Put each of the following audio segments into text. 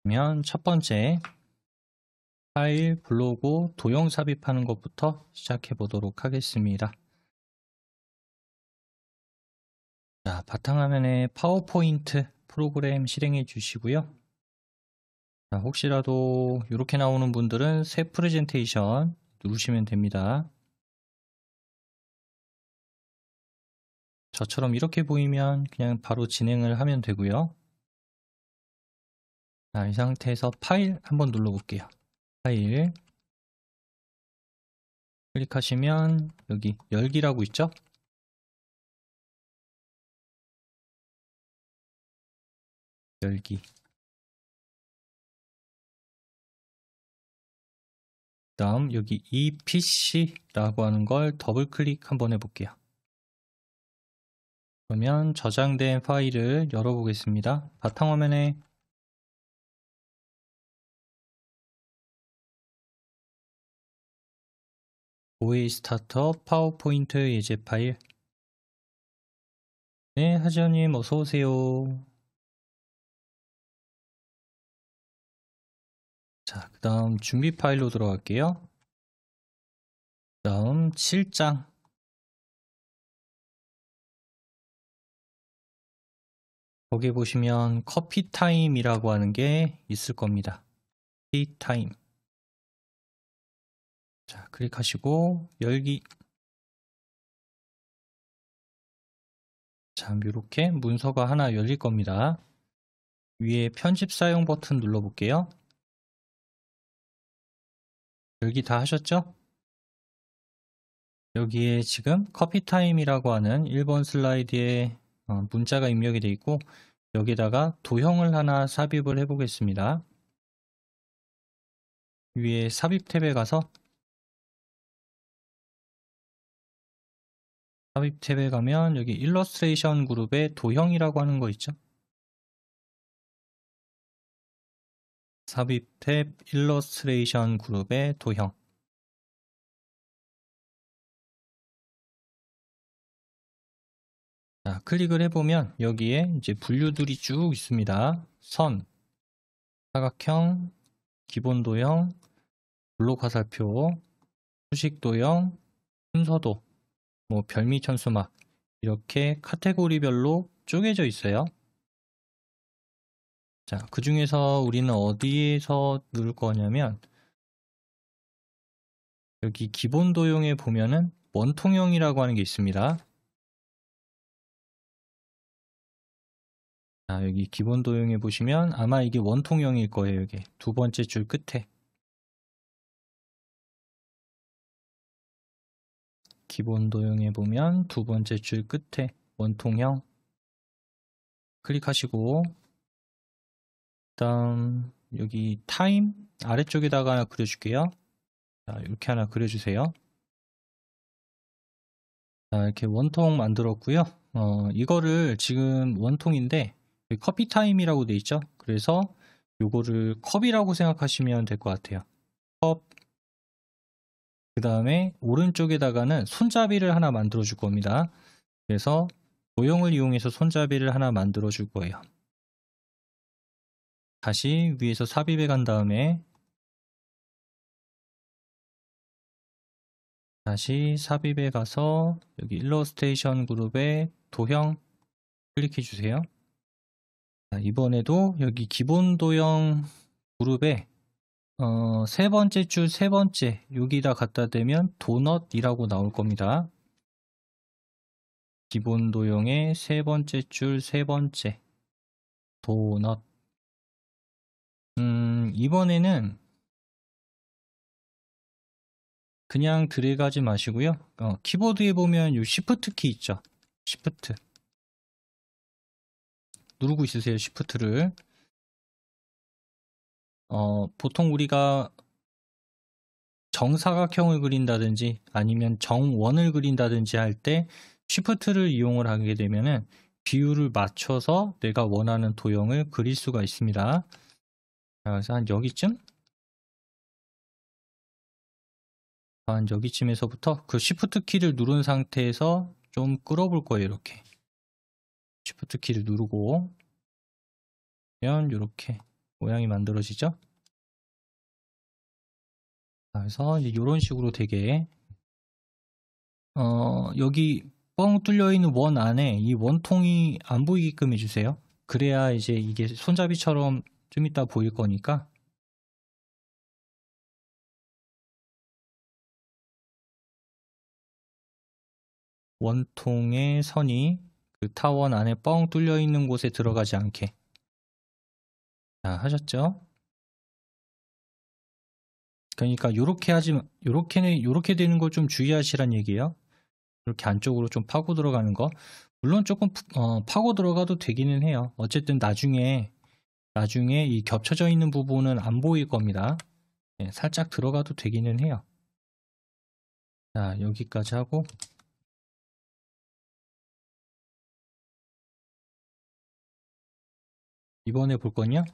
그러면 첫 번째 파일, 블로그, 도형 삽입하는 것부터 시작해 보도록 하겠습니다. 자, 바탕화면에 파워포인트 프로그램 실행해 주시고요. 자, 혹시라도 이렇게 나오는 분들은 새 프레젠테이션 누르시면 됩니다. 저처럼 이렇게 보이면 그냥 바로 진행을 하면 되고요. 자, 이 상태에서 파일 한번 눌러볼게요. 파일 클릭하시면 여기 열기라고 있죠? 열기. 다음 여기 EPC라고 하는 걸 더블 클릭 한번 해볼게요. 그러면 저장된 파일을 열어보겠습니다. 바탕화면에 OA 스타트업 파워포인트 예제 파일. 네, 하지연님 어서오세요. 자, 그 다음 준비 파일로 들어갈게요. 그 다음 7장. 거기에 보시면 커피 타임이라고 하는 게 있을 겁니다. 커피 타임. 자, 클릭하시고 열기. 자, 이렇게 문서가 하나 열릴 겁니다. 위에 편집 사용 버튼 눌러볼게요. 열기 다 하셨죠? 여기에 지금 커피 타임이라고 하는 1번 슬라이드에 문자가 입력이 되어 있고 여기다가 도형을 하나 삽입을 해 보겠습니다. 위에 삽입 탭에 가서 삽입 탭에 가면 여기 일러스트레이션 그룹에 도형이라고 하는 거 있죠? 삽입 탭 일러스트레이션 그룹의 도형. 자, 클릭을 해보면 여기에 이제 분류들이 쭉 있습니다. 선, 사각형, 기본 도형, 블록 화살표, 수식 도형, 순서도, 뭐 별미 천수막 이렇게 카테고리별로 쪼개져 있어요. 자, 그 중에서 우리는 어디에서 누를 거냐면 여기 기본 도형에 보면은 원통형이라고 하는 게 있습니다. 자, 여기 기본 도형에 보시면 아마 이게 원통형일 거예요. 이게 두 번째 줄 끝에 기본 도형에 보면 두 번째 줄 끝에 원통형 클릭하시고 다음 여기 타임 아래쪽에다가 하나 그려줄게요. 자, 이렇게 하나 그려주세요. 자, 이렇게 원통 만들었고요. 이거를 지금 원통인데 커피 타임이라고 돼 있죠. 그래서 요거를 컵이라고 생각하시면 될 것 같아요. 컵. 그 다음에 오른쪽에다가는 손잡이를 하나 만들어 줄 겁니다. 그래서 도형을 이용해서 손잡이를 하나 만들어 줄 거예요. 다시 위에서 삽입해 간 다음에 다시 삽입에 가서 여기 일러스트레이션 그룹의 도형 클릭해 주세요. 자, 이번에도 여기 기본 도형 그룹에 세 번째 줄 세 번째 여기다 갖다 대면 도넛이라고 나올 겁니다. 기본 도형의 세 번째 줄 세 번째 도넛. 이번에는 그냥 드래그하지 마시고요. 키보드에 보면 이 Shift 키 있죠. Shift 누르고 있으세요. Shift를. 보통 우리가 정사각형을 그린다든지 아니면 정원을 그린다든지 할 때 Shift를 이용을 하게 되면은 비율을 맞춰서 내가 원하는 도형을 그릴 수가 있습니다. 그래서 한 여기쯤? 한 여기쯤에서부터 그 Shift 키를 누른 상태에서 좀 끌어볼 거예요. 이렇게 Shift 키를 누르고 그러면 이렇게 모양이 만들어지죠. 그래서 이런 식으로 되게 여기 뻥 뚫려 있는 원 안에 이 원통이 안 보이게끔 해주세요. 그래야 이제 이게 손잡이처럼 좀 이따 보일 거니까. 원통의 선이 그 타원 안에 뻥 뚫려 있는 곳에 들어가지 않게. 자, 하셨죠? 그러니까 요렇게 되는 걸 좀 주의하시란 얘기예요. 이렇게 안쪽으로 좀 파고 들어가는 거. 물론 조금 파고 들어가도 되기는 해요. 어쨌든 나중에 이 겹쳐져 있는 부분은 안 보일 겁니다. 네, 살짝 들어가도 되기는 해요. 자, 여기까지 하고 이번에 볼 건요.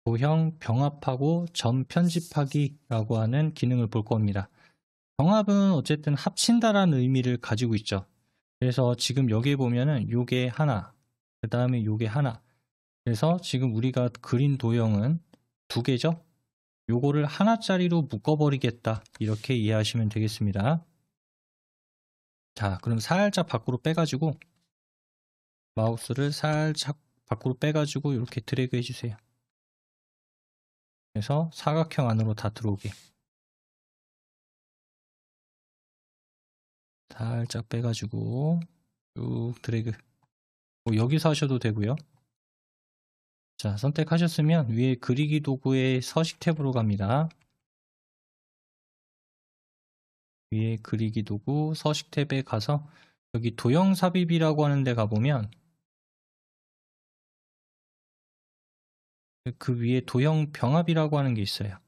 도형 병합하고 점 편집하기라고 하는 기능을 볼 겁니다. 병합은 어쨌든 합친다라는 의미를 가지고 있죠. 그래서 지금 여기에 보면은 요게 하나, 그 다음에 요게 하나. 그래서 지금 우리가 그린 도형은 두 개죠. 요거를 하나짜리로 묶어버리겠다. 이렇게 이해하시면 되겠습니다. 자, 그럼 살짝 밖으로 빼가지고 마우스를 살짝 밖으로 빼가지고 이렇게 드래그 해주세요. 그래서 사각형 안으로 다 들어오게. 살짝 빼가지고 쭉 드래그. 여기서 하셔도 되고요. 자, 선택하셨으면 위에 그리기 도구의 서식 탭으로 갑니다. 위에 그리기 도구 서식 탭에 가서 여기 도형 삽입이라고 하는 데 가보면 그 위에 도형 병합이라고 하는 게 있어요.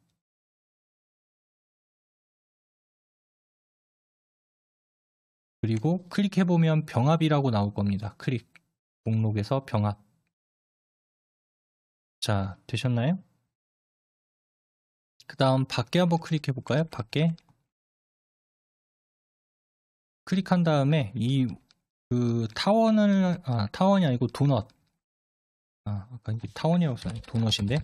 그리고 클릭해보면 병합이라고 나올 겁니다. 클릭. 목록에서 병합. 자, 되셨나요? 그 다음 밖에 한번 클릭해볼까요? 밖에. 클릭한 다음에 그 타원이 아니고 도넛. 아까 이게 타원이라고 써요. 도넛인데.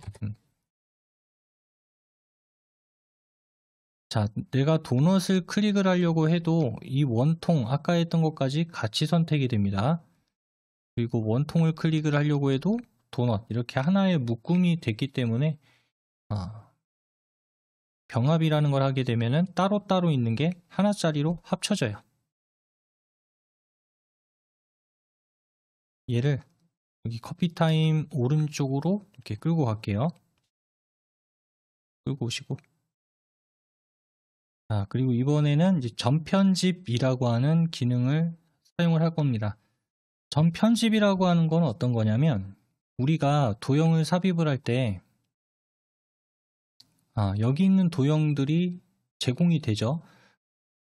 자, 내가 도넛을 클릭을 하려고 해도 이 원통, 아까 했던 것까지 같이 선택이 됩니다. 그리고 원통을 클릭을 하려고 해도 도넛, 이렇게 하나의 묶음이 됐기 때문에 병합이라는 걸 하게 되면은 따로따로 있는 게 하나짜리로 합쳐져요. 얘를 여기 커피타임 오른쪽으로 이렇게 끌고 갈게요. 끌고 오시고. 자, 그리고 이번에는 이제 전편집이라고 하는 기능을 사용을 할 겁니다. 전편집이라고 하는 건 어떤 거냐면 우리가 도형을 삽입을 할 때 여기 있는 도형들이 제공이 되죠.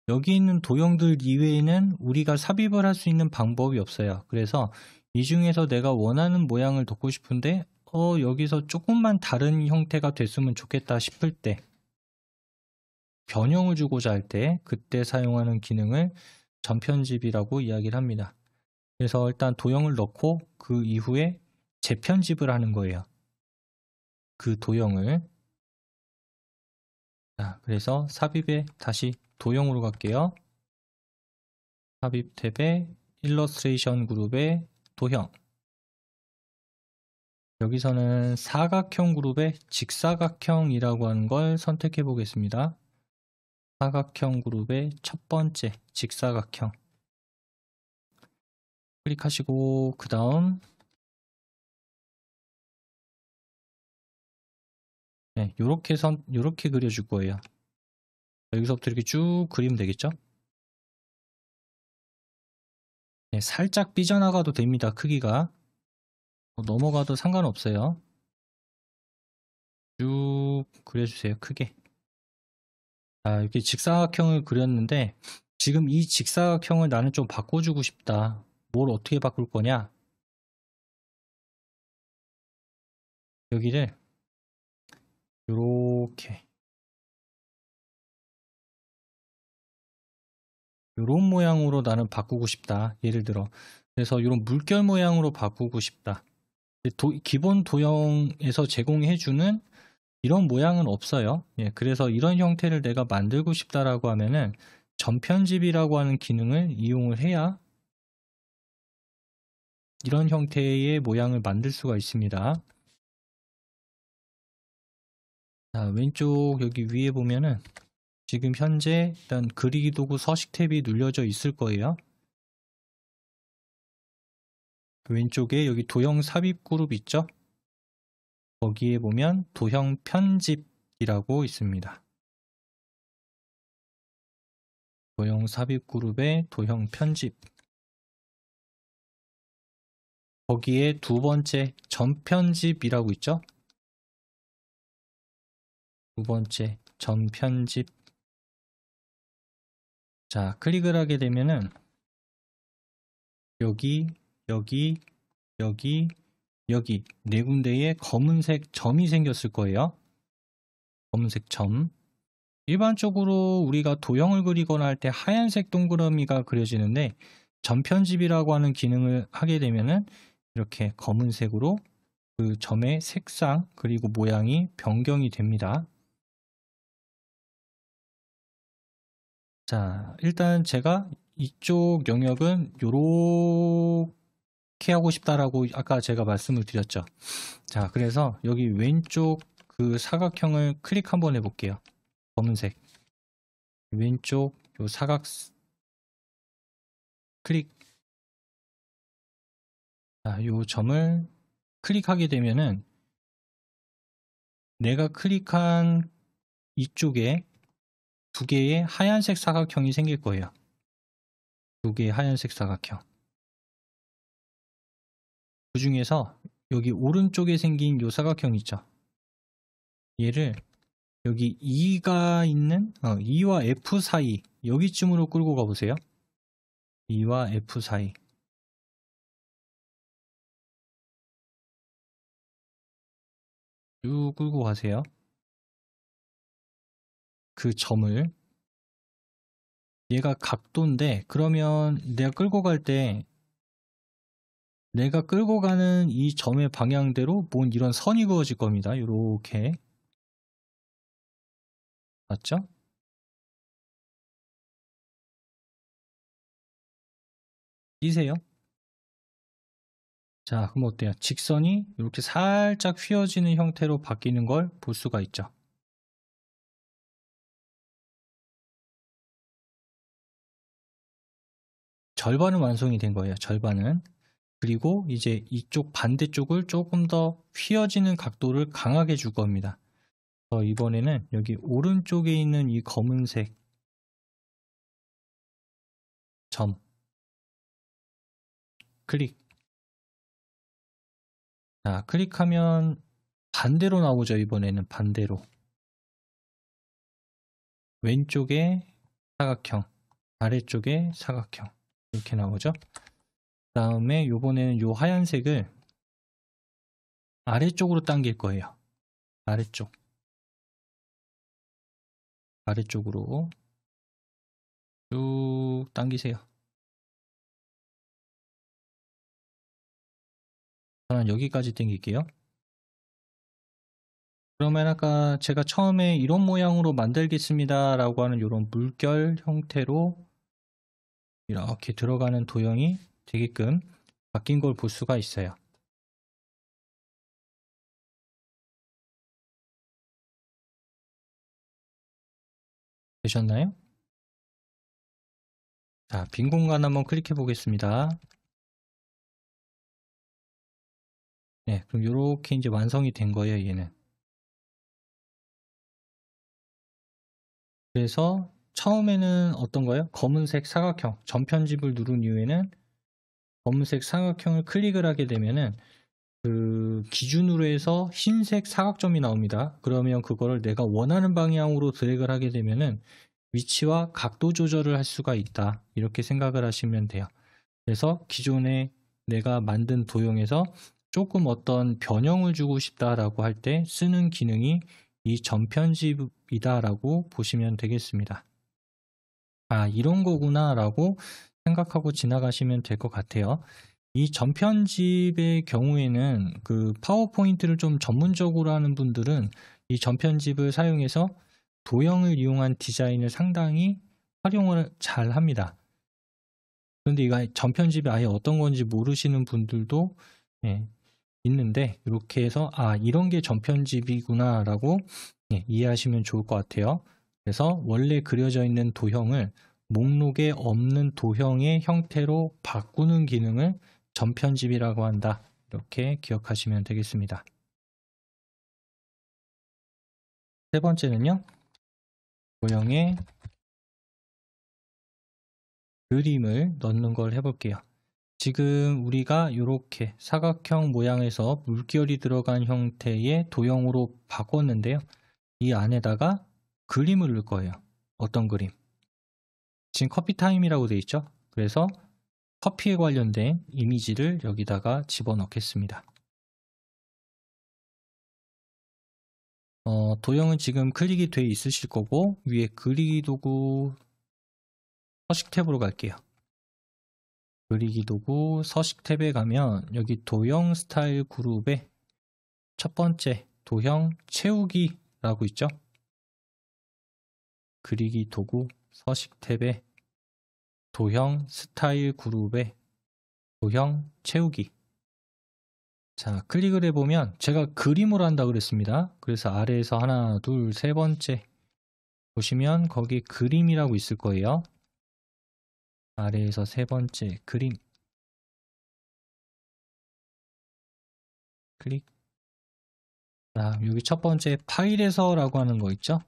여기 있는 도형들 이외에는 우리가 삽입을 할 수 있는 방법이 없어요. 그래서 이 중에서 내가 원하는 모양을 넣고 싶은데 여기서 조금만 다른 형태가 됐으면 좋겠다 싶을 때 변형을 주고자 할 때 그때 사용하는 기능을 전편집이라고 이야기를 합니다. 그래서 일단 도형을 넣고 그 이후에 재편집을 하는 거예요. 그 도형을. 자, 그래서 삽입에 다시 도형으로 갈게요. 삽입 탭에 일러스트레이션 그룹의 도형. 여기서는 사각형 그룹의 직사각형이라고 하는 걸 선택해 보겠습니다. 사각형 그룹의 첫 번째 직사각형. 클릭하시고 그 다음 요렇게 그려줄 거예요. 여기서부터 이렇게 쭉 그리면 되겠죠? 네, 살짝 삐져나가도 됩니다. 크기가. 넘어가도 상관없어요. 쭉 그려주세요. 크게. 자, 이렇게 직사각형을 그렸는데 지금 이 직사각형을 나는 좀 바꿔주고 싶다. 뭘 어떻게 바꿀 거냐? 여기를 요렇게 요런 모양으로 나는 바꾸고 싶다. 예를 들어 그래서 이런 물결 모양으로 바꾸고 싶다. 기본 도형에서 제공해주는 이런 모양은 없어요. 예, 그래서 이런 형태를 내가 만들고 싶다라고 하면은 전편집이라고 하는 기능을 이용을 해야 이런 형태의 모양을 만들 수가 있습니다. 자, 왼쪽 여기 위에 보면은 지금 현재 일단 그리기 도구 서식 탭이 눌려져 있을 거예요. 그 왼쪽에 여기 도형 삽입 그룹 있죠? 거기에 보면 도형 편집이라고 있습니다. 도형 삽입 그룹의 도형 편집. 거기에 두 번째 전편집이라고 있죠? 두 번째 전편집. 자, 클릭을 하게 되면은 여기 네 군데에 검은색 점이 생겼을 거예요. 검은색 점. 일반적으로 우리가 도형을 그리거나 할 때 하얀색 동그라미가 그려지는데 전편집이라고 하는 기능을 하게 되면은 이렇게 검은색으로 그 점의 색상 그리고 모양이 변경이 됩니다. 자, 일단 제가 이쪽 영역은 요렇게 하고 싶다라고 아까 제가 말씀을 드렸죠. 자, 그래서 여기 왼쪽 그 사각형을 클릭 한번 해볼게요. 검은색 왼쪽 요 사각 클릭. 자, 요 점을 클릭하게 되면은 내가 클릭한 이쪽에 두 개의 하얀색 사각형이 생길 거예요. 두 개의 하얀색 사각형. 그 중에서 여기 오른쪽에 생긴 요 사각형 있죠. 얘를 여기 2가 있는 2와 F 사이 여기쯤으로 끌고 가보세요. 2와 F 사이. 쭉 끌고 가세요. 그 점을 얘가 각도인데 그러면 내가 끌고 갈 때 내가 끌고 가는 이 점의 방향대로 뭔 이런 선이 그어질 겁니다. 요렇게 맞죠? 띄세요. 자, 그럼 어때요? 직선이 이렇게 살짝 휘어지는 형태로 바뀌는 걸 볼 수가 있죠. 절반은 완성이 된 거예요. 절반은. 그리고 이제 이쪽 반대쪽을 조금 더 휘어지는 각도를 강하게 줄 겁니다. 이번에는 여기 오른쪽에 있는 이 검은색 점 클릭. 자, 클릭하면 반대로 나오죠. 이번에는 반대로. 왼쪽에 사각형, 아래쪽에 사각형 이렇게 나오죠. 그 다음에 요번에는 요 하얀색을 아래쪽으로 당길 거예요. 아래쪽으로 쭉 당기세요. 저는 여기까지 당길게요. 그러면 아까 제가 처음에 이런 모양으로 만들겠습니다 라고 하는 이런 물결 형태로 이렇게 들어가는 도형이 되게끔 바뀐 걸 볼 수가 있어요. 되셨나요? 자, 빈 공간 한번 클릭해 보겠습니다. 네, 그럼 이렇게 이제 완성이 된 거예요, 얘는. 그래서 처음에는 어떤 거예요? 검은색 사각형, 전편집을 누른 이후에는 검은색 사각형을 클릭을 하게 되면은 그 기준으로 해서 흰색 사각점이 나옵니다. 그러면 그거를 내가 원하는 방향으로 드래그를 하게 되면은 위치와 각도 조절을 할 수가 있다. 이렇게 생각을 하시면 돼요. 그래서 기존에 내가 만든 도형에서 조금 어떤 변형을 주고 싶다라고 할 때 쓰는 기능이 이 전편집이다라고 보시면 되겠습니다. 아, 이런 거구나 라고 생각하고 지나가시면 될 것 같아요. 이 전편집의 경우에는 그 파워포인트를 좀 전문적으로 하는 분들은 이 전편집을 사용해서 도형을 이용한 디자인을 상당히 활용을 잘 합니다. 그런데 이거 전편집이 아예 어떤 건지 모르시는 분들도 있는데, 이렇게 해서 이런 게 전편집이구나 라고 이해하시면 좋을 것 같아요. 그래서 원래 그려져 있는 도형을 목록에 없는 도형의 형태로 바꾸는 기능을 전편집이라고 한다. 이렇게 기억하시면 되겠습니다. 세 번째는요, 도형에 그림을 넣는 걸 해볼게요. 지금 우리가 이렇게 사각형 모양에서 물결이 들어간 형태의 도형으로 바꿨는데요. 이 안에다가 그림을 넣을 거예요. 어떤 그림? 지금 커피 타임이라고 되어 있죠? 그래서 커피에 관련된 이미지를 여기다가 집어넣겠습니다. 도형은 지금 클릭이 되어 있으실 거고, 위에 그리기 도구 서식 탭으로 갈게요. 그리기 도구 서식 탭에 가면 여기 도형 스타일 그룹에 첫 번째 도형 채우기라고 있죠? 그리기 도구 서식 탭에 도형 스타일 그룹에 도형 채우기. 자, 클릭을 해보면 제가 그림으로 한다 그랬습니다. 그래서 아래에서 하나, 둘, 세 번째 보시면 거기 그림이라고 있을 거예요. 아래에서 세 번째 그림. 클릭. 자, 여기 첫 번째 파일에서라고 하는 거 있죠?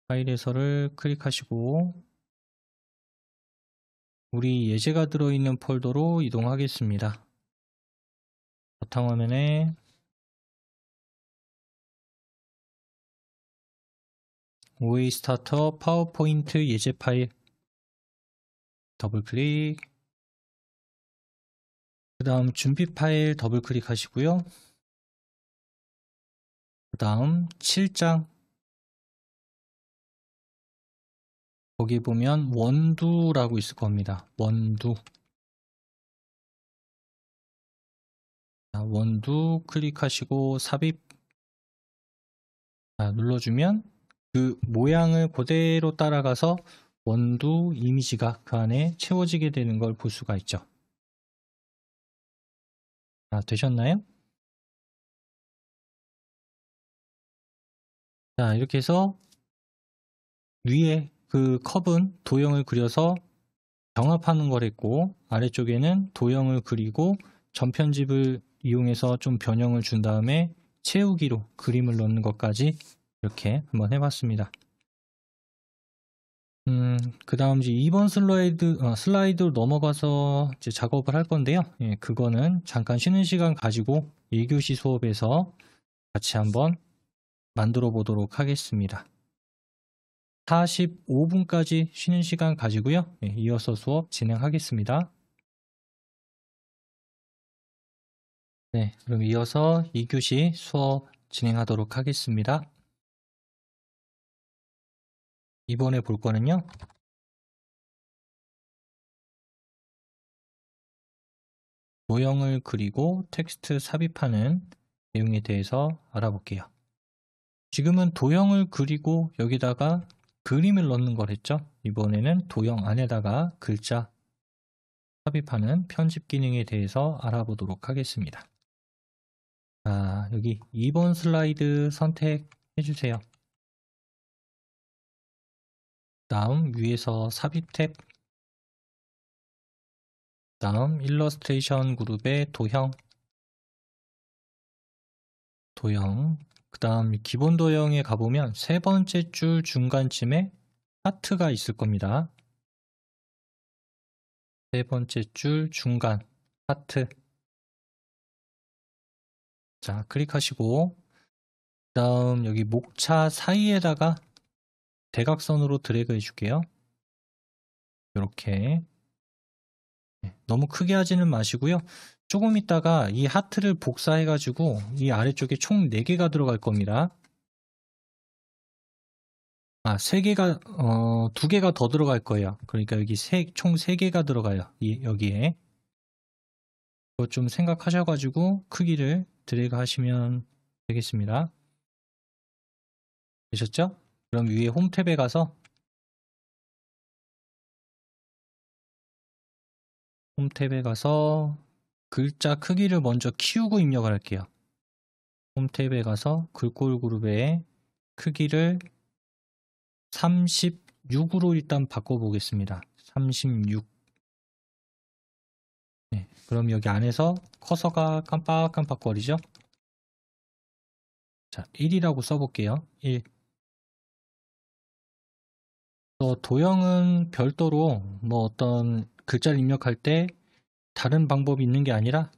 파일에서를 클릭하시고 우리 예제가 들어있는 폴더로 이동하겠습니다. 바탕화면에 OA 스타터 파워포인트 예제 파일 더블 클릭. 그 다음 준비 파일 더블 클릭 하시고요. 그 다음 7장. 거기 보면 원두라고 있을 겁니다. 원두. 자, 원두 클릭하시고 삽입 눌러주면 그 모양을 그대로 따라가서 원두 이미지가 그 안에 채워지게 되는 걸 볼 수가 있죠. 되셨나요? 자, 이렇게 해서 위에 그 컵은 도형을 그려서 병합하는 걸 했고, 아래쪽에는 도형을 그리고 전편집을 이용해서 좀 변형을 준 다음에 채우기로 그림을 넣는 것까지 이렇게 한번 해봤습니다. 그 다음 이제 2번 슬라이드로 넘어가서 이제 작업을 할 건데요. 그거는 잠깐 쉬는 시간 가지고 1교시 수업에서 같이 한번 만들어 보도록 하겠습니다. 45분까지 쉬는 시간 가지고요. 이어서 수업 진행하겠습니다. 네, 그럼 이어서 2교시 수업 진행하도록 하겠습니다. 이번에 볼 거는요. 도형을 그리고 텍스트 삽입하는 내용에 대해서 알아볼게요. 지금은 도형을 그리고 여기다가 그림을 넣는 걸 했죠. 이번에는 도형 안에다가 글자 삽입하는 편집 기능에 대해서 알아보도록 하겠습니다. 자, 여기 2번 슬라이드 선택해 주세요. 다음 위에서 삽입 탭, 다음 일러스트레이션 그룹의 도형, 그 다음 기본 도형에 가보면 세 번째 줄 중간쯤에 하트가 있을 겁니다. 세 번째 줄 중간 하트. 자, 클릭하시고 그 다음 여기 목차 사이에다가 대각선으로 드래그 해줄게요. 이렇게. 너무 크게 하지는 마시고요. 조금 있다가 이 하트를 복사해 가지고 이 아래쪽에 총 4개가 들어갈 겁니다. 세 개가, 2개가 더 들어갈 거예요. 그러니까 여기 총 3개가 들어가요. 여기에. 그거 좀 생각하셔가지고 크기를 드래그 하시면 되겠습니다. 되셨죠? 그럼 위에 홈 탭에 가서 글자 크기를 먼저 키우고 입력을 할게요. 홈 탭에 가서 글꼴 그룹의 크기를 36으로 일단 바꿔보겠습니다. 36. 네, 그럼 여기 안에서 커서가 깜빡깜빡거리죠? 자, 1이라고 써볼게요. 1. 도형은 별도로 뭐 어떤 글자를 입력할 때 다른 방법이 있는 게 아니라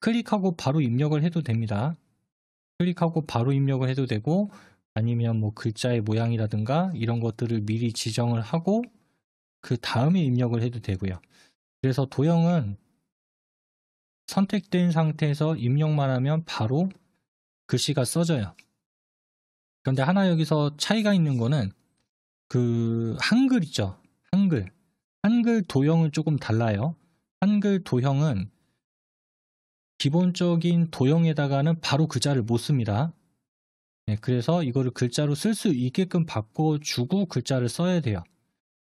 클릭하고 바로 입력을 해도 됩니다. 클릭하고 바로 입력을 해도 되고, 아니면 뭐 글자의 모양이라든가 이런 것들을 미리 지정을 하고 그 다음에 입력을 해도 되고요. 그래서 도형은 선택된 상태에서 입력만 하면 바로 글씨가 써져요. 그런데 하나 여기서 차이가 있는 거는 그 한글 있죠. 한글 도형은 조금 달라요. 한글 도형은 기본적인 도형에다가는 바로 글자를 못 씁니다. 네, 그래서 이거를 글자로 쓸 수 있게끔 바꿔주고 글자를 써야 돼요.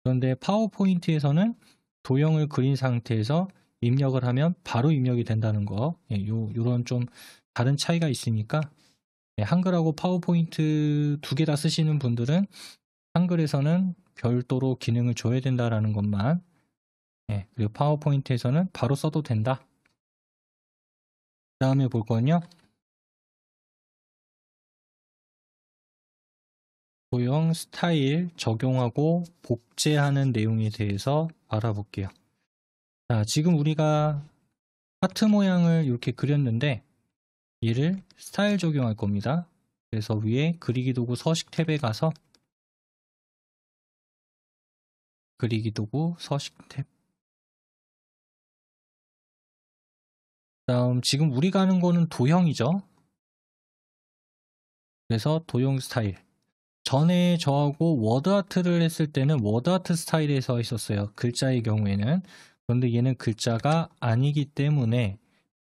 그런데 파워포인트에서는 도형을 그린 상태에서 입력을 하면 바로 입력이 된다는 거, 요런 좀 다른 차이가 있으니까, 한글하고 파워포인트 2개 다 쓰시는 분들은 한글에서는 별도로 기능을 줘야 된다라는 것만, 그리고 파워포인트에서는 바로 써도 된다. 그 다음에 볼 거는요, 도형 스타일 적용하고 복제하는 내용에 대해서 알아볼게요. 자, 지금 우리가 하트 모양을 이렇게 그렸는데 얘를 스타일 적용할 겁니다. 그래서 위에 그리기 도구 서식 탭에 가서 그리기 도구 서식 탭, 다음 지금 우리가 하는 거는 도형이죠. 그래서 도형 스타일, 전에 저하고 워드아트를 했을 때는 워드아트 스타일에서 있었어요. 글자의 경우에는. 그런데 얘는 글자가 아니기 때문에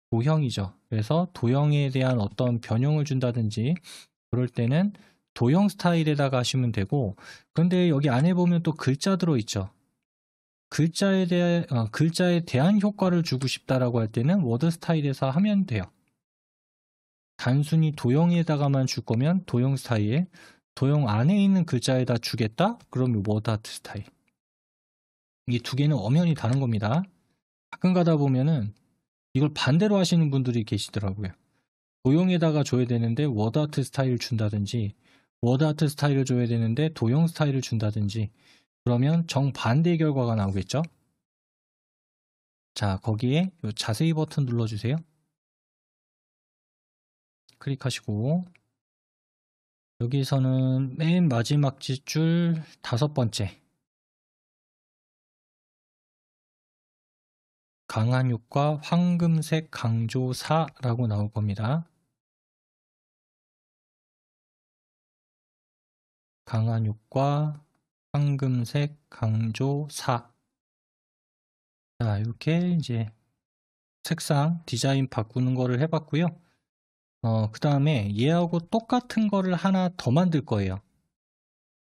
도형이죠. 그래서 도형에 대한 어떤 변형을 준다든지 그럴 때는 도형 스타일에다가 하시면 되고, 그런데 여기 안에 보면 또 글자 들어있죠. 글자에 대한 효과를 주고 싶다라고 할 때는 워드 스타일에서 하면 돼요. 단순히 도형에다가만 줄 거면 도형 스타일, 도형 안에 있는 글자에다 주겠다? 그러면 워드 아트 스타일. 이 2개는 엄연히 다른 겁니다. 가끔 가다 보면은 이걸 반대로 하시는 분들이 계시더라고요. 도형에다가 줘야 되는데 워드 아트 스타일을 준다든지, 워드 아트 스타일을 줘야 되는데 도형 스타일을 준다든지, 그러면 정반대의 결과가 나오겠죠? 자, 거기에 요 자세히 버튼 눌러주세요. 클릭하시고 여기서는 맨 마지막 줄 5번째 강한 효과 황금색 강조 4라고 나올 겁니다. 강한 효과 황금색 강조 4. 자, 이렇게 이제 색상 디자인 바꾸는 거를 해봤고요. 그 다음에 얘하고 똑같은 거를 하나 더 만들 거예요.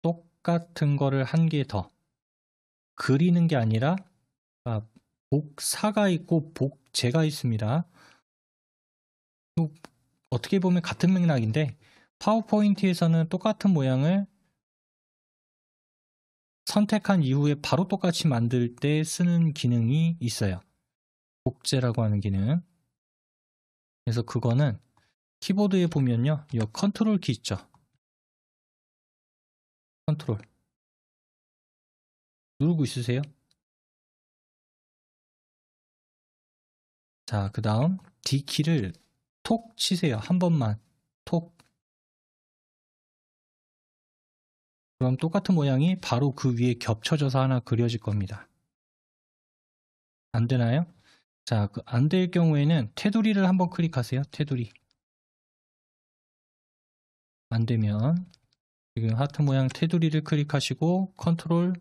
똑같은 거를 한 개 더. 그리는 게 아니라 복사가 있고 복제가 있습니다. 어떻게 보면 같은 맥락인데 파워포인트에서는 똑같은 모양을 선택한 이후에 바로 똑같이 만들 때 쓰는 기능이 있어요. 복제라고 하는 기능. 그래서 그거는 키보드에 보면요, 이 컨트롤 키 있죠. 컨트롤 누르고 있으세요? 자, 그 다음 D키를 톡 치세요. 한 번만 톡. 그럼 똑같은 모양이 바로 그 위에 겹쳐져서 하나 그려질 겁니다. 안 되나요? 자, 안 될 경우에는 테두리를 한번 클릭하세요. 테두리. 안 되면 지금 하트 모양 테두리를 클릭하시고 컨트롤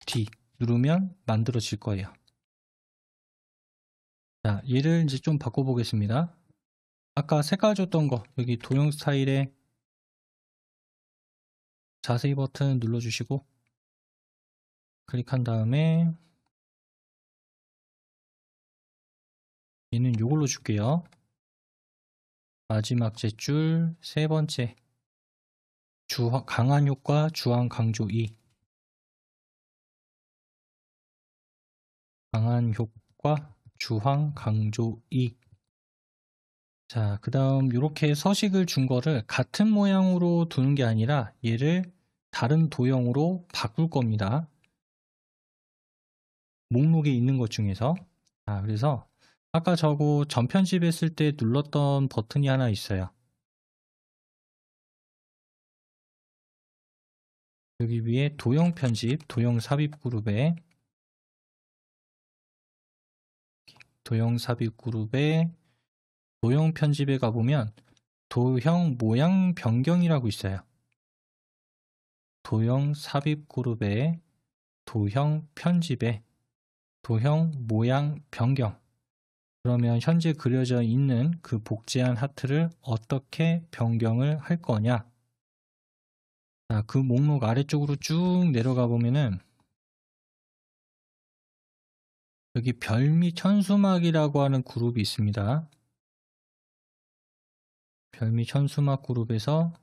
D 누르면 만들어질 거예요. 자, 얘를 이제 좀 바꿔보겠습니다. 아까 색깔 줬던 거 여기 도형 스타일에 자세히 버튼 눌러주시고 클릭한 다음에 얘는 이걸로 줄게요. 마지막 젯줄 세 번째 강한 효과 주황 강조 2 강한 효과 주황 강조 2. 자, 그 다음 이렇게 서식을 준 거를 같은 모양으로 두는 게 아니라 얘를 다른 도형으로 바꿀 겁니다. 목록에 있는 것 중에서. 자, 그래서 아까 저거 전편집했을 때 눌렀던 버튼이 하나 있어요. 여기 위에 도형 편집, 도형 삽입 그룹에 도형 삽입 그룹에 도형 편집에 가보면 도형 모양 변경이라고 있어요. 도형 삽입 그룹에 도형 편집에 도형 모양 변경. 그러면 현재 그려져 있는 그 복제한 하트를 어떻게 변경을 할 거냐. 자, 그 목록 아래쪽으로 쭉 내려가 보면은 여기 별 및 현수막이라고 하는 그룹이 있습니다. 별 및 현수막 그룹에서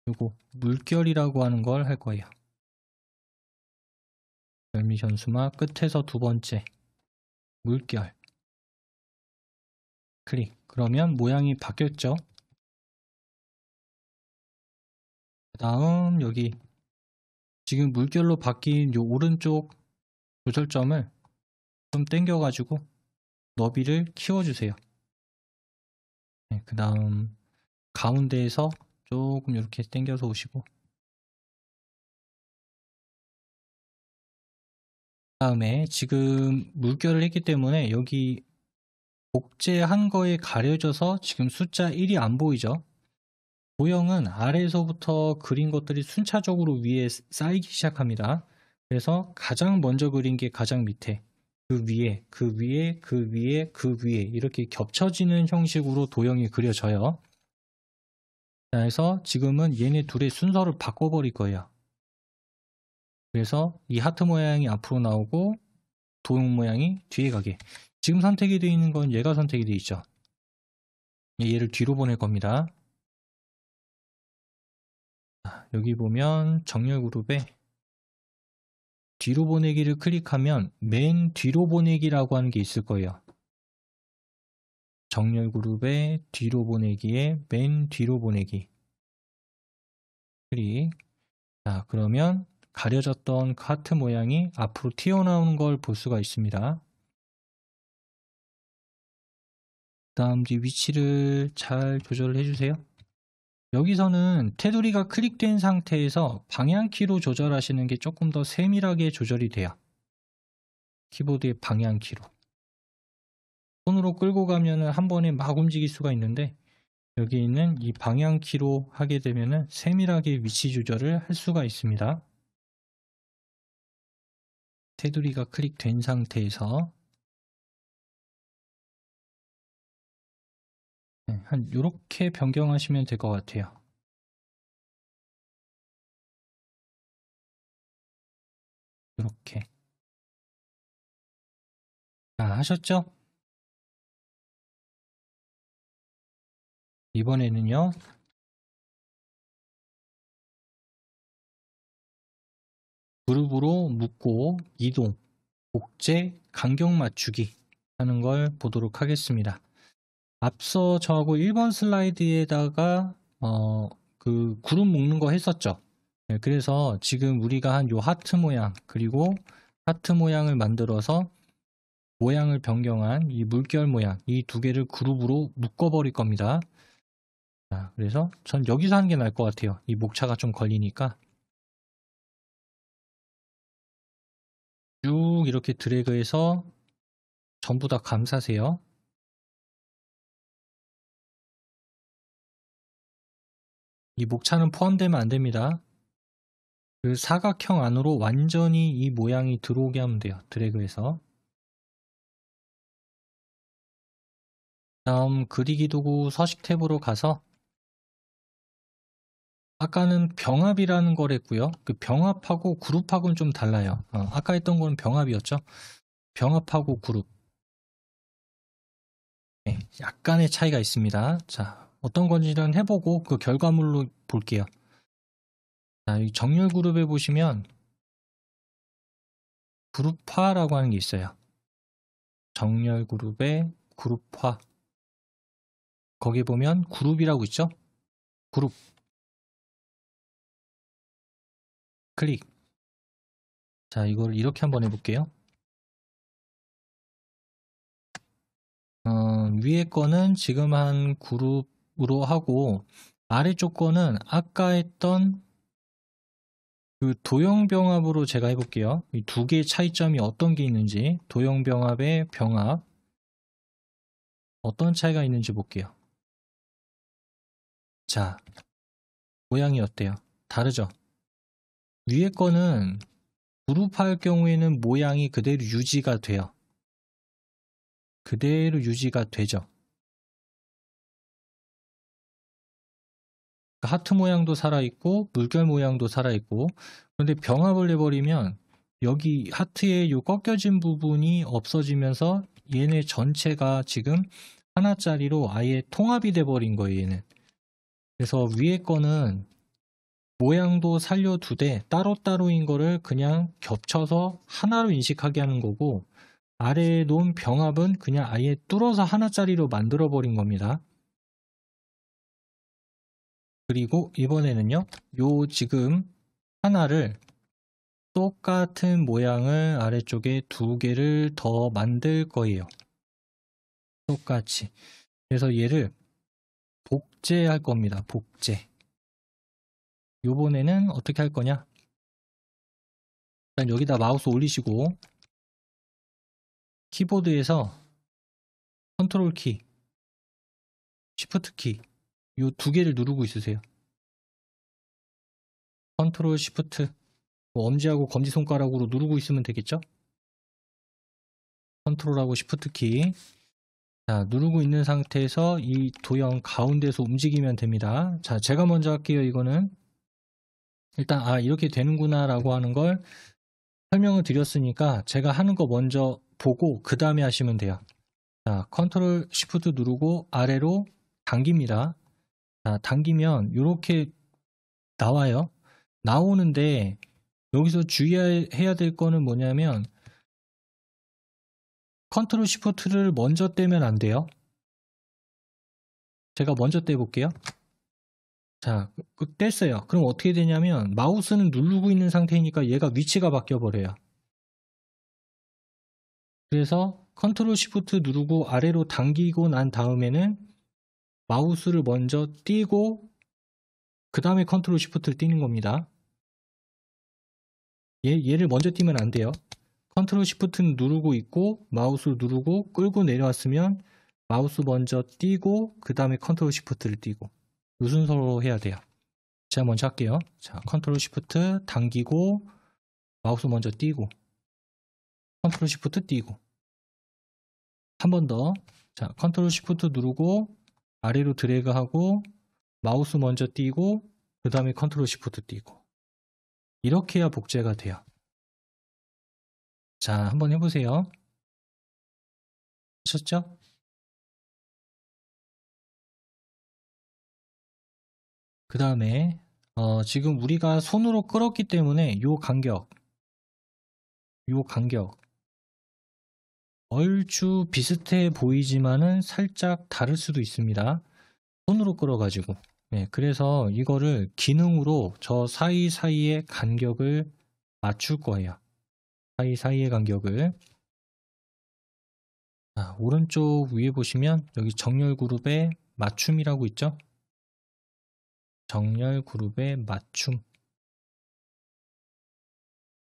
요거 물결이라고 하는 걸 할 거예요. 별 및 현수막 끝에서 두 번째 물결 클릭. 그러면 모양이 바뀌었죠. 그 다음 여기 지금 물결로 바뀐 요 오른쪽 조절점을 좀 당겨 가지고 너비를 키워주세요. 네, 그 다음 가운데에서 조금 이렇게 당겨서 오시고 다음에 지금 물결을 했기 때문에 여기 복제한 거에 가려져서 지금 숫자 1이 안 보이죠. 도형은 아래에서부터 그린 것들이 순차적으로 위에 쌓이기 시작합니다. 그래서 가장 먼저 그린 게 가장 밑에, 그 위에, 그 위에, 그 위에, 그 위에 이렇게 겹쳐지는 형식으로 도형이 그려져요. 그래서 지금은 얘네 둘의 순서를 바꿔버릴 거예요. 그래서 이 하트 모양이 앞으로 나오고 도형 모양이 뒤에 가게. 지금 선택이 되어 있는 건 얘가 선택이 되어 있죠. 얘를 뒤로 보낼 겁니다. 여기 보면 정렬 그룹에 뒤로 보내기를 클릭하면 맨 뒤로 보내기라고 하는 게 있을 거예요. 정렬 그룹에 뒤로 보내기에 맨 뒤로 보내기 클릭. 자, 그러면 가려졌던 하트 모양이 앞으로 튀어나오는 걸 볼 수가 있습니다. 다음 위치를 잘 조절을 해주세요. 여기서는 테두리가 클릭된 상태에서 방향키로 조절하시는 게 조금 더 세밀하게 조절이 돼요. 키보드의 방향키로. 손으로 끌고 가면은 한 번에 막 움직일 수가 있는데 여기 있는 이 방향키로 하게 되면은 세밀하게 위치 조절을 할 수가 있습니다. 테두리가 클릭된 상태에서 한 요렇게 변경하시면 될 것 같아요. 이렇게. 자, 하셨죠? 이번에는요. 그룹으로 묶고 이동, 복제, 간격 맞추기 하는 걸 보도록 하겠습니다. 앞서 저하고 1번 슬라이드에다가 그 그룹 묶는 거 했었죠. 네, 그래서 지금 우리가 한 요 하트 모양 그리고 하트 모양을 만들어서 모양을 변경한 이 물결 모양 이 두 개를 그룹으로 묶어 버릴 겁니다. 자, 그래서 전 여기서 하는 게 나을 것 같아요. 이 목차가 좀 걸리니까 쭉 이렇게 드래그해서 전부 다 감싸세요. 이 목차는 포함되면 안 됩니다. 그 사각형 안으로 완전히 이 모양이 들어오게 하면 돼요. 드래그해서. 다음 그리기 도구 서식 탭으로 가서 아까는 병합이라는 걸 했고요. 그 병합하고 그룹하고는 좀 달라요. 아까 했던 건 병합이었죠. 병합하고 그룹. 네, 약간의 차이가 있습니다. 자, 어떤 건지는 해보고 그 결과물로 볼게요. 자, 이 정렬 그룹에 보시면 그룹화라고 하는 게 있어요. 정렬 그룹의 그룹화. 거기 보면 그룹이라고 있죠? 그룹. 클릭. 자, 이걸 이렇게 한번 해볼게요. 위에 거는 지금 한 그룹으로 하고 아래쪽 거는 아까 했던 그 도형병합으로 제가 해볼게요. 이 두 개의 차이점이 어떤 게 있는지, 도형병합의 병합 어떤 차이가 있는지 볼게요. 자, 모양이 어때요? 다르죠? 위에 거는 그룹할 경우에는 모양이 그대로 유지가 돼요. 그대로 유지가 되죠. 하트 모양도 살아있고 물결 모양도 살아있고, 그런데 병합을 해버리면 여기 하트의 요 꺾여진 부분이 없어지면서 얘네 전체가 지금 하나짜리로 아예 통합이 돼버린 거예요. 얘는. 그래서 위에 거는 모양도 살려두되 따로따로인 거를 그냥 겹쳐서 하나로 인식하게 하는 거고, 아래에 놓은 병합은 그냥 아예 뚫어서 하나짜리로 만들어 버린 겁니다. 그리고 이번에는요, 요 지금 하나를 똑같은 모양을 아래쪽에 두 개를 더 만들 거예요. 똑같이. 그래서 얘를 복제할 겁니다. 복제. 요번에는 어떻게 할 거냐? 일단 여기다 마우스 올리시고 키보드에서 컨트롤 키, 시프트 키, 요 두 개를 누르고 있으세요. 컨트롤 시프트, 엄지하고 검지손가락으로 누르고 있으면 되겠죠? 컨트롤하고 시프트 키. 자, 누르고 있는 상태에서 이 도형 가운데서 움직이면 됩니다. 자, 제가 먼저 할게요. 이거는 일단 이렇게 되는구나 라고 하는 걸 설명을 드렸으니까 제가 하는 거 먼저 보고 그 다음에 하시면 돼요. 자, 컨트롤 시프트 누르고 아래로 당깁니다. 자, 당기면 이렇게 나와요. 나오는데 여기서 주의해야 될 거는 뭐냐면 컨트롤 시프트를 먼저 떼면 안 돼요. 제가 먼저 떼볼게요. 자, 뗐어요. 그럼 어떻게 되냐면 마우스는 누르고 있는 상태이니까 얘가 위치가 바뀌어 버려요. 그래서 컨트롤 시프트 누르고 아래로 당기고 난 다음에는 마우스를 먼저 띄고 그 다음에 컨트롤 시프트를 띄는 겁니다. 얘를 먼저 띄면 안 돼요. 컨트롤 시프트는 누르고 있고 마우스를 누르고 끌고 내려왔으면 마우스 먼저 띄고 그 다음에 컨트롤 시프트를 띄고 이 순서로 해야 돼요. 제가 먼저 할게요. 자, 컨트롤 시프트 당기고 마우스 먼저 띄고 컨트롤 시프트 띄고 한 번 더. 자, 컨트롤 시프트 누르고 아래로 드래그하고 마우스 먼저 띄고 그 다음에 컨트롤 시프트 띄고 이렇게 해야 복제가 돼요. 자, 한번 해보세요. 하셨죠? 그 다음에 지금 우리가 손으로 끌었기 때문에 요 간격 얼추 비슷해 보이지만은 살짝 다를 수도 있습니다. 손으로 끌어가지고. 네, 그래서 이거를 기능으로 저 사이사이의 간격을 맞출 거예요. 사이사이의 간격을. 자, 오른쪽 위에 보시면 여기 정렬 그룹의 맞춤이라고 있죠? 정렬 그룹의 맞춤.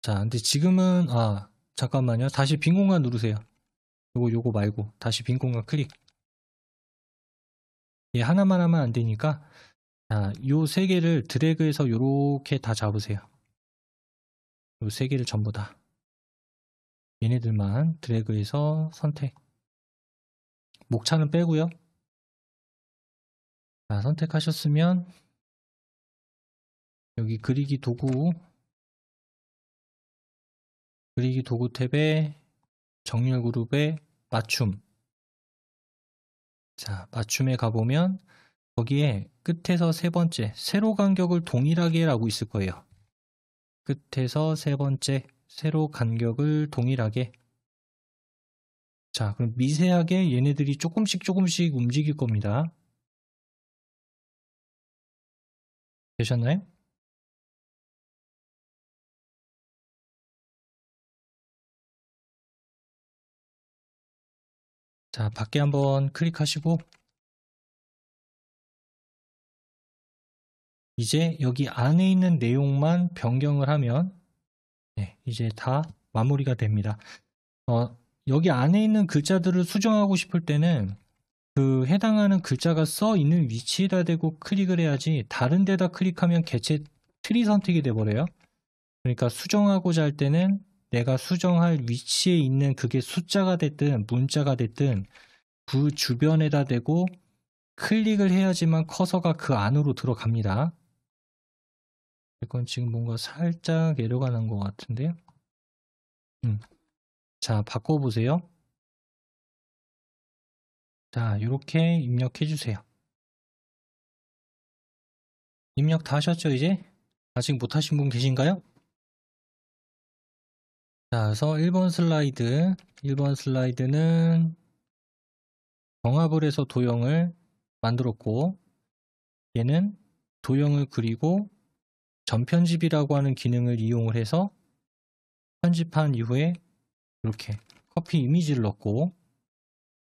자, 근데 지금은 잠깐만요. 다시 빈 공간 누르세요. 요거 말고 다시 빈 공간 클릭. 얘 하나만 하면 안 되니까 자, 요 세 개를 드래그해서 요렇게 다 잡으세요. 요 세 개를 전부 다. 얘네들만 드래그해서 선택. 목차는 빼고요. 자, 선택하셨으면 여기 그리기 도구 탭에 정렬 그룹에 맞춤. 자, 맞춤에 가보면 거기에 끝에서 세 번째 세로 간격을 동일하게 라고 있을 거예요. 끝에서 세 번째 세로 간격을 동일하게. 자, 그럼 미세하게 얘네들이 조금씩 움직일 겁니다. 되셨나요? 자, 밖에 한번 클릭하시고 이제 여기 안에 있는 내용만 변경을 하면 이제 다 마무리가 됩니다. 여기 안에 있는 글자들을 수정하고 싶을 때는 그 해당하는 글자가 써 있는 위치에다 대고 클릭을 해야지 다른 데다 클릭하면 개체 트리 선택이 돼버려요. 그러니까 수정하고자 할 때는 내가 수정할 위치에 있는 그게 숫자가 됐든 문자가 됐든 그 주변에다 대고 클릭을 해야지만 커서가 그 안으로 들어갑니다. 이건 지금 뭔가 살짝 에러가 난 것 같은데요. 자, 바꿔보세요. 자, 이렇게 입력해 주세요. 입력 다 하셨죠, 이제? 아직 못하신 분 계신가요? 자, 그래서 1번 슬라이드는 정합을 해서 도형을 만들었고, 얘는 도형을 그리고 전편집이라고 하는 기능을 이용을 해서 편집한 이후에 이렇게 커피 이미지를 넣고,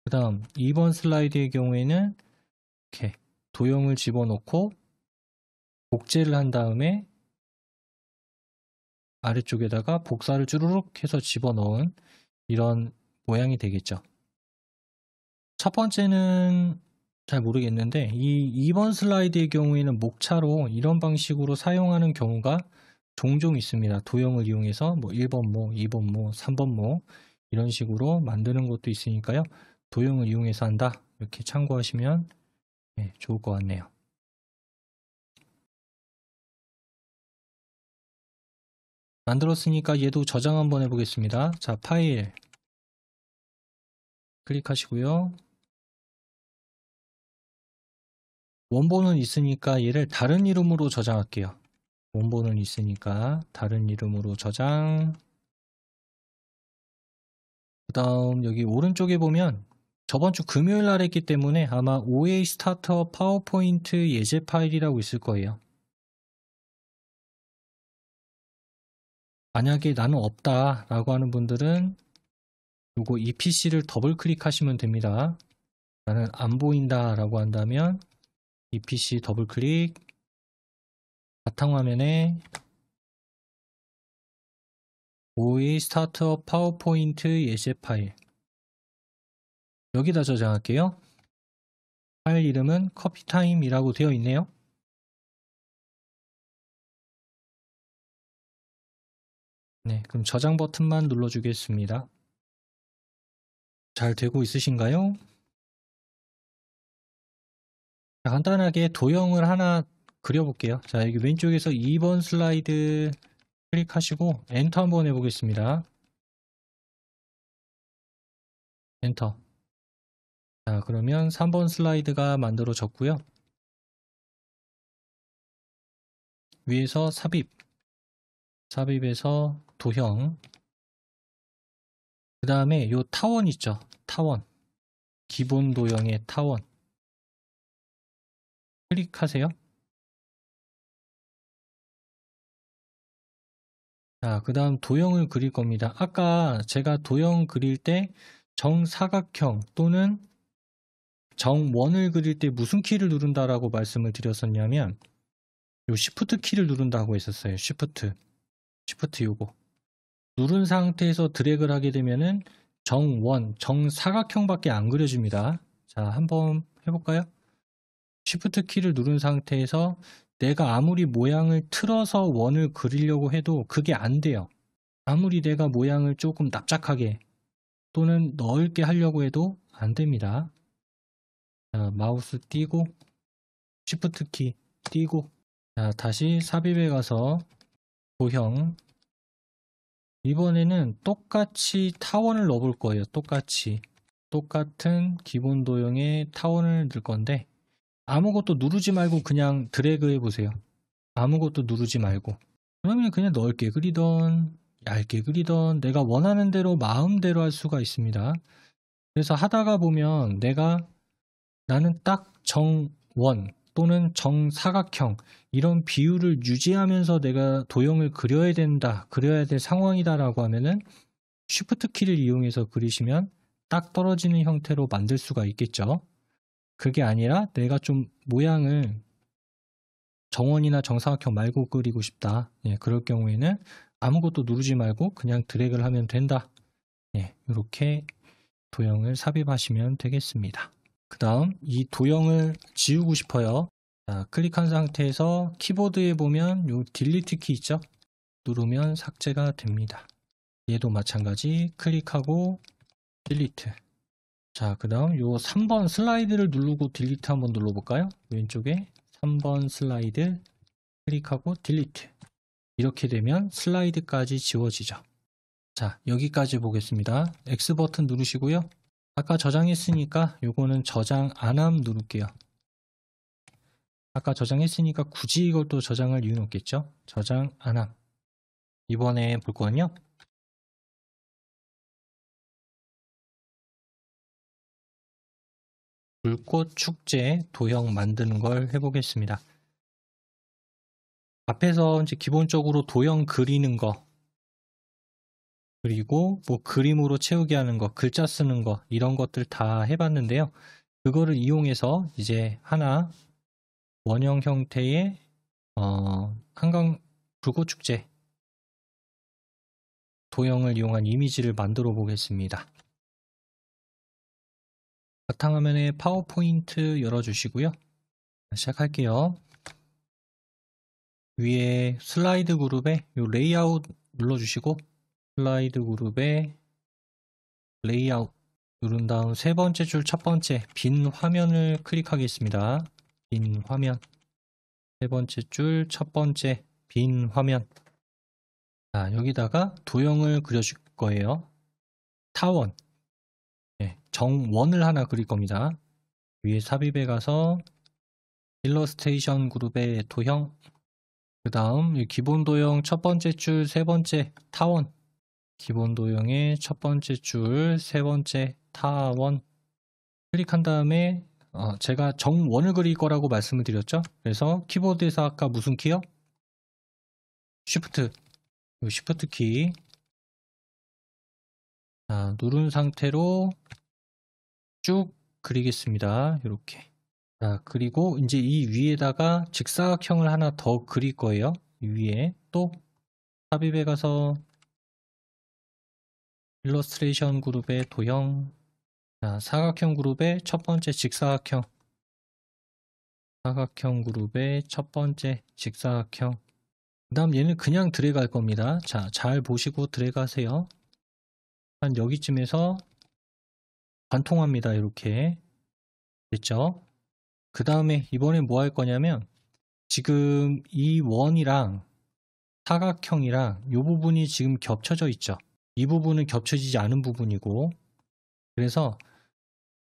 그 다음 2번 슬라이드의 경우에는 이렇게 도형을 집어넣고 복제를 한 다음에 아래쪽에다가 복사를 쭈루룩 해서 집어넣은 이런 모양이 되겠죠. 첫 번째는 잘 모르겠는데 이 2번 슬라이드의 경우에는 목차로 이런 방식으로 사용하는 경우가 종종 있습니다. 도형을 이용해서 뭐 1번 모, 2번 모, 3번 모 이런 식으로 만드는 것도 있으니까요. 도형을 이용해서 한다. 이렇게 참고하시면 좋을 것 같네요. 만들었으니까 얘도 저장 한번 해보겠습니다. 자, 파일 클릭하시고요. 원본은 있으니까 얘를 다른 이름으로 저장할게요. 원본은 있으니까 다른 이름으로 저장. 그 다음 여기 오른쪽에 보면 저번 주 금요일 날 했기 때문에 아마 OA 스타터 파워포인트 예제 파일이라고 있을 거예요. 만약에 나는 없다 라고 하는 분들은 요거 이 PC를 더블 클릭하시면 됩니다. 나는 안 보인다 라고 한다면 이 PC 더블 클릭, 바탕화면에 OA 스타트업 파워포인트 예제 파일 여기다 저장할게요. 파일 이름은 커피타임이라고 되어 있네요. 네, 그럼 저장 버튼만 눌러주겠습니다. 잘 되고 있으신가요? 자, 간단하게 도형을 하나 그려볼게요. 자, 여기 왼쪽에서 2번 슬라이드 클릭하시고 엔터 한번 해보겠습니다. 엔터. 자, 그러면 3번 슬라이드가 만들어졌고요. 위에서 삽입에서 도형. 그 다음에 요 타원 있죠? 타원. 기본 도형의 타원. 클릭하세요. 자, 그 다음 도형을 그릴 겁니다. 아까 제가 도형 그릴 때 정사각형 또는 정원을 그릴 때 무슨 키를 누른다라고 말씀을 드렸었냐면 요 Shift 키를 누른다고 했었어요. Shift 요거. 누른 상태에서 드래그를 하게 되면은 정원, 정사각형밖에 안 그려집니다. 자, 한번 해볼까요? Shift 키를 누른 상태에서 내가 아무리 모양을 틀어서 원을 그리려고 해도 그게 안 돼요. 아무리 내가 모양을 조금 납작하게 또는 넓게 하려고 해도 안 됩니다. 자, 마우스 띄고 Shift 키 띄고, 자, 다시 삽입에 가서 도형, 이번에는 똑같이 타원을 넣어볼 거예요. 똑같은 기본 도형에 타원을 넣을 건데, 아무것도 누르지 말고 그냥 드래그 해보세요. 아무것도 누르지 말고. 그러면 그냥 넓게 그리던 얇게 그리던 내가 원하는 대로 마음대로 할 수가 있습니다. 그래서 하다가 보면 나는 딱 정원 또는 정사각형 이런 비율을 유지하면서 내가 도형을 그려야 될 상황이다 라고 하면은 Shift 키를 이용해서 그리시면 딱 떨어지는 형태로 만들 수가 있겠죠. 그게 아니라 내가 좀 모양을 정원이나 정사각형 말고 그리고 싶다. 예, 그럴 경우에는 아무것도 누르지 말고 그냥 드래그를 하면 된다. 예, 이렇게 도형을 삽입하시면 되겠습니다. 그 다음 이 도형을 지우고 싶어요. 자, 클릭한 상태에서 키보드에 보면 요 딜리트 키 있죠? 누르면 삭제가 됩니다. 얘도 마찬가지 클릭하고 딜리트. 자, 그 다음 요 3번 슬라이드를 누르고 딜리트 한번 눌러볼까요? 왼쪽에 3번 슬라이드 클릭하고 딜리트. 이렇게 되면 슬라이드까지 지워지죠. 자, 여기까지 보겠습니다. X 버튼 누르시고요. 아까 저장했으니까 요거는 저장 안함 누를게요. 아까 저장했으니까 굳이 이것도 저장할 이유는 없겠죠? 저장 안함. 이번에 볼 거는요. 불꽃 축제 도형 만드는 걸 해보겠습니다. 앞에서 이제 기본적으로 도형 그리는 거, 그리고 뭐 그림으로 채우게 하는 거, 글자 쓰는 거, 이런 것들 다 해봤는데요. 그거를 이용해서 이제 하나 원형 형태의 한강 불꽃축제 도형을 이용한 이미지를 만들어 보겠습니다. 바탕화면에 파워포인트 열어주시고요. 시작할게요. 위에 슬라이드 그룹에 요 레이아웃 눌러주시고 슬라이드 그룹에 레이아웃 누른 다음 세 번째 줄 첫 번째 빈 화면을 클릭하겠습니다. 빈 화면 세 번째 줄 첫 번째 빈 화면. 자, 여기다가 도형을 그려줄 거예요. 타원. 네, 정원을 하나 그릴 겁니다. 위에 삽입에 가서 일러스트레이션 그룹의 도형, 그 다음 기본 도형 첫 번째 줄 세 번째 타원, 기본 도형의 첫 번째 줄 세 번째 타원 클릭한 다음에 제가 정원을 그릴 거라고 말씀을 드렸죠. 그래서 키보드에서 아까 무슨 키요? Shift 키 누른 상태로 쭉 그리겠습니다. 이렇게. 자, 그리고 이제 이 위에다가 직사각형을 하나 더 그릴 거예요. 이 위에 또 삽입에 가서 일러스트레이션 그룹의 도형, 자, 사각형 그룹의 첫 번째 직사각형, 사각형 그룹의 첫 번째 직사각형. 그 다음 얘는 그냥 드래그 할 겁니다. 자, 잘 보시고 드래그 하세요. 한 여기쯤에서 관통합니다. 이렇게 됐죠? 그 다음에 이번에 뭐 할 거냐면 지금 이 원이랑 사각형이랑 이 부분이 지금 겹쳐져 있죠. 이 부분은 겹쳐지지 않은 부분이고, 그래서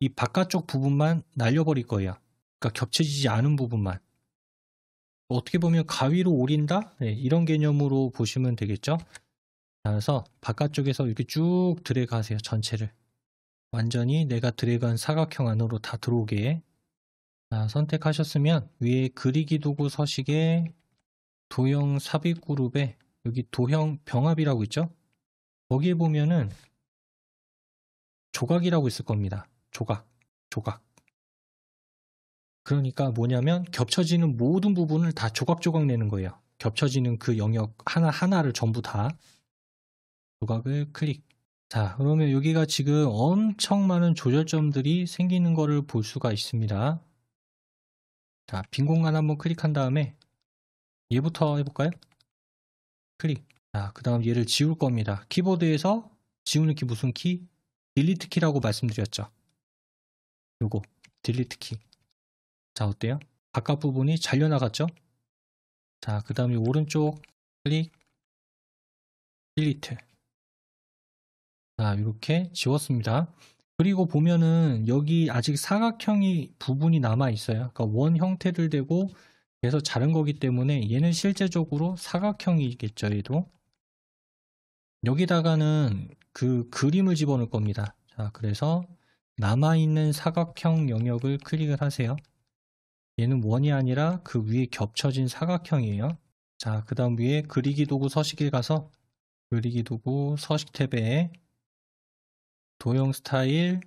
이 바깥쪽 부분만 날려버릴 거예요. 그러니까 겹쳐지지 않은 부분만. 어떻게 보면 가위로 오린다? 네, 이런 개념으로 보시면 되겠죠. 그래서 바깥쪽에서 이렇게 쭉 드래그 하세요. 전체를. 완전히 내가 드래그한 사각형 안으로 다 들어오게. 자, 선택하셨으면 위에 그리기 도구 서식에 도형 삽입 그룹에 여기 도형 병합이라고 있죠? 거기에 보면은 조각이라고 있을 겁니다. 조각. 그러니까 뭐냐면 겹쳐지는 모든 부분을 다 조각조각 내는 거예요. 겹쳐지는 그 영역 하나하나를 전부 다 조각을 클릭. 자, 그러면 여기가 지금 엄청 많은 조절점들이 생기는 거를 볼 수가 있습니다. 자, 빈 공간 한번 클릭한 다음에 얘부터 해볼까요? 클릭. 자, 그 다음 얘를 지울 겁니다. 키보드에서 지우는 키 무슨 키? 딜리트 키라고 말씀드렸죠. 요거 딜리트 키. 자, 어때요? 바깥 부분이 잘려나갔죠? 자, 그 다음에 오른쪽 클릭, 딜리트. 자, 이렇게 지웠습니다. 그리고 보면은 여기 아직 사각형이 부분이 남아 있어요. 그러니까 원 형태를 대고 계속 자른 거기 때문에 얘는 실제적으로 사각형이겠죠. 얘도 여기다가는 그 그림을 집어넣을 겁니다. 자, 그래서 남아있는 사각형 영역을 클릭을 하세요. 얘는 원이 아니라 그 위에 겹쳐진 사각형이에요. 자, 그 다음 위에 그리기 도구 서식에 가서 그리기 도구 서식 탭에 도형 스타일,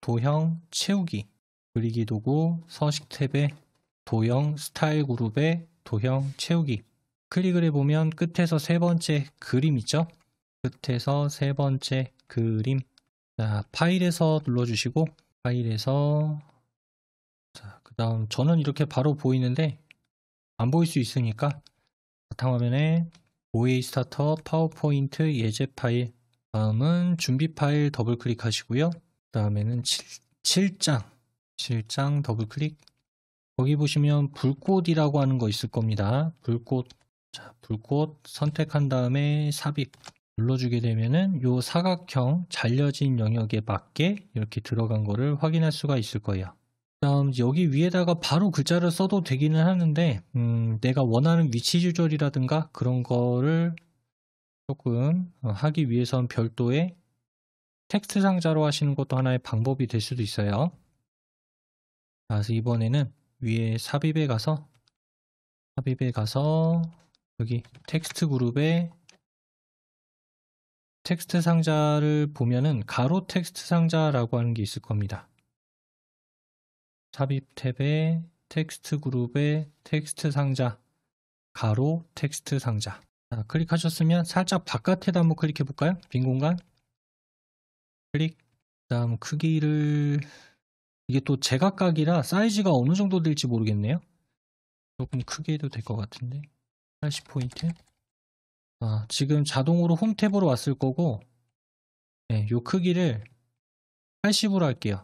도형 채우기, 그리기 도구 서식 탭에 도형 스타일 그룹에 도형 채우기. 클릭을 해보면 끝에서 세 번째 그림 있죠? 끝에서 세 번째 그림. 자, 파일에서 눌러주시고, 파일에서, 자, 그 다음 저는 이렇게 바로 보이는데 안 보일 수 있으니까 바탕화면에 OA 스타터 파워포인트 예제 파일, 다음은 준비 파일 더블 클릭하시고요. 그 다음에는 7장 더블 클릭. 거기 보시면 불꽃이라고 하는 거 있을 겁니다. 불꽃. 자, 불꽃 선택한 다음에 삽입 눌러주게 되면은 요 사각형 잘려진 영역에 맞게 이렇게 들어간 거를 확인할 수가 있을 거예요. 다음 여기 위에다가 바로 글자를 써도 되기는 하는데 내가 원하는 위치 조절이라든가 그런 거를 조금 하기 위해선 별도의 텍스트 상자로 하시는 것도 하나의 방법이 될 수도 있어요. 그래서 이번에는 위에 삽입에 가서 여기 텍스트 그룹에 텍스트 상자를 보면은 가로 텍스트 상자라고 하는 게 있을 겁니다. 삽입 탭에 텍스트 그룹에 텍스트 상자, 가로 텍스트 상자. 자, 클릭하셨으면 살짝 바깥에다 한번 클릭해 볼까요? 빈 공간. 클릭. 다음 크기를 이게 또 제각각이라 사이즈가 어느 정도 될지 모르겠네요. 조금 크게 해도 될 것 같은데 80포인트. 지금 자동으로 홈 탭으로 왔을 거고, 네, 요 크기를 80으로 할게요.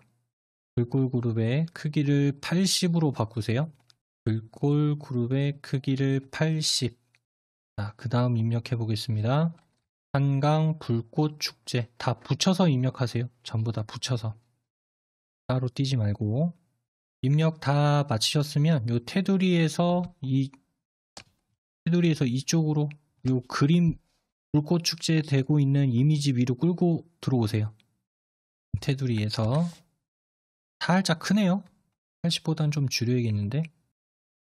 글꼴 그룹의 크기를 80으로 바꾸세요. 글꼴 그룹의 크기를 80. 자, 그 다음 입력해 보겠습니다. 한강 불꽃 축제. 다 붙여서 입력하세요. 전부 다 붙여서. 따로 띄지 말고. 입력 다 마치셨으면 요 테두리에서 이쪽으로 요 그림 불꽃 축제에 되고 있는 이미지 위로 끌고 들어오세요. 테두리에서 살짝 크네요. 80보단 좀 줄여야겠는데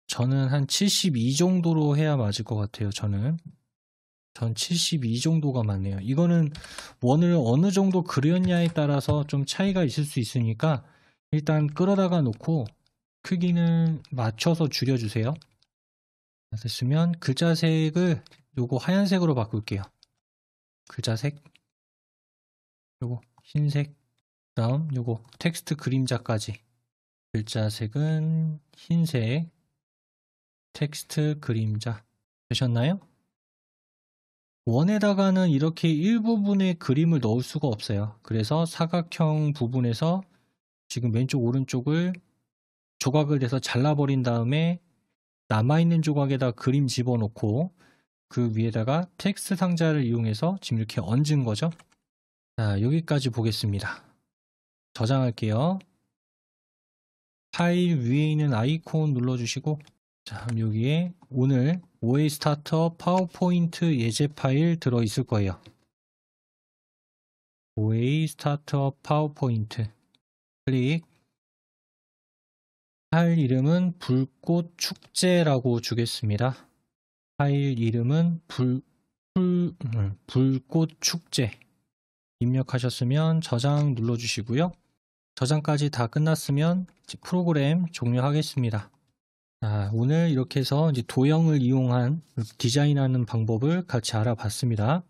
저는 한 72 정도로 해야 맞을 것 같아요. 전 72 정도가 맞네요. 이거는 원을 어느 정도 그렸냐에 따라서 좀 차이가 있을 수 있으니까 일단 끌어다가 놓고 크기는 맞춰서 줄여주세요. 됐으면 글자색을 요거 하얀색으로 바꿀게요. 글자색 요거 흰색. 다음 요거 텍스트 그림자까지 글자색은 흰색, 텍스트 그림자. 되셨나요? 원에다가는 이렇게 일부분의 그림을 넣을 수가 없어요. 그래서 사각형 부분에서 지금 왼쪽 오른쪽을 조각을 내서 잘라버린 다음에 남아있는 조각에다 그림 집어넣고 그 위에다가 텍스트 상자를 이용해서 지금 이렇게 얹은 거죠. 자, 여기까지 보겠습니다. 저장할게요. 파일 위에 있는 아이콘 눌러주시고, 자, 여기에 오늘 OA 스타터 파워포인트 예제 파일 들어있을 거예요. OA 스타터 파워포인트 클릭. 파일 이름은 불꽃 축제라고 주겠습니다. 파일 이름은 불꽃 축제. 입력하셨으면 저장 눌러주시고요. 저장까지 다 끝났으면 프로그램 종료하겠습니다. 자, 오늘 이렇게 해서 이제 도형을 이용한 디자인하는 방법을 같이 알아봤습니다.